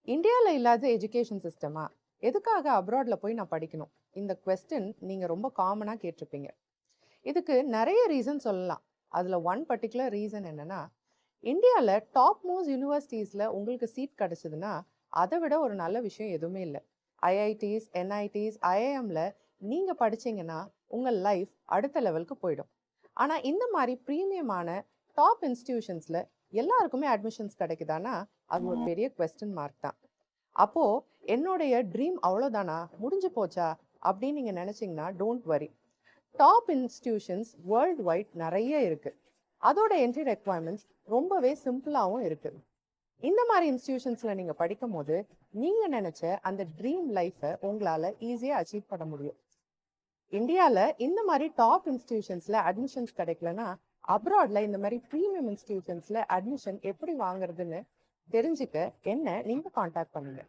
இந்தியாவில் இல்லாத எஜுகேஷன் சிஸ்டமா? எதுக்காக அப்ராட்ல போய் நான் படிக்கணும்? இந்த கொஸ்டின் நீங்க ரொம்ப காமனா கேட்டிருப்பீங்க. இதுக்கு நிறைய ரீசன் சொல்லலாம். அதுல ஒன் பர்ட்டிகுலர் ரீசன் என்னன்னா, இந்தியாவில் டாப் மோஸ்ட் யூனிவர்சிட்டிஸ்ல உங்களுக்கு சீட் கிடைச்சதுன்னா அதை விட ஒரு நல்ல விஷயம் எதுவுமே இல்லை. ஐஐடிஸ், என்ஐடிஸ், ஐஐஎம்ல நீங்க படிச்சீங்கன்னா உங்க லைஃப் அடுத்த லெவலுக்கு போயிடும். ஆனா இந்த மாதிரி ப்ரீமியமான டாப் இன்ஸ்டிடியூஷன்ஸ்ல எல்லாருக்குமே அட்மிஷன்ஸ் கிடைக்குதானா, அது ஒரு பெரிய கொஸ்டின் மார்க் தான். அப்போ என்னுடைய ட்ரீம் அவ்வளோதானா, முடிஞ்சு போச்சா அப்படின்னு நீங்க நினைச்சீங்கன்னா don't worry. Top institutions world wide நிறைய இருக்கு. அதோட என்ட்ரி ரெக்குவயர்மெண்ட்ஸ் ரொம்பவே சிம்பிளாகவும் இருக்கு. இந்த மாதிரி இன்ஸ்டிடியூஷன்ஸ்ல நீங்க படிக்கும் போது நீங்க நினைச்ச அந்த ட்ரீம் லைஃபை உங்களால ஈஸியா அச்சீவ் பண்ண முடியும். இந்தியாவில் இந்த மாதிரி டாப் இன்ஸ்டிடியூஷன்ஸ்ல அட்மிஷன்ஸ் கிடைக்கலன்னா அப்ராட்ல இந்த மாதிரி ப்ரீமியம் இன்ஸ்டிடியூஷன்ஸ்ல அட்மிஷன் எப்படி வாங்குறதுன்னு தெரிஞ்சுக்க என்ன நீங்க காண்டாக்ட் பண்ணுங்க.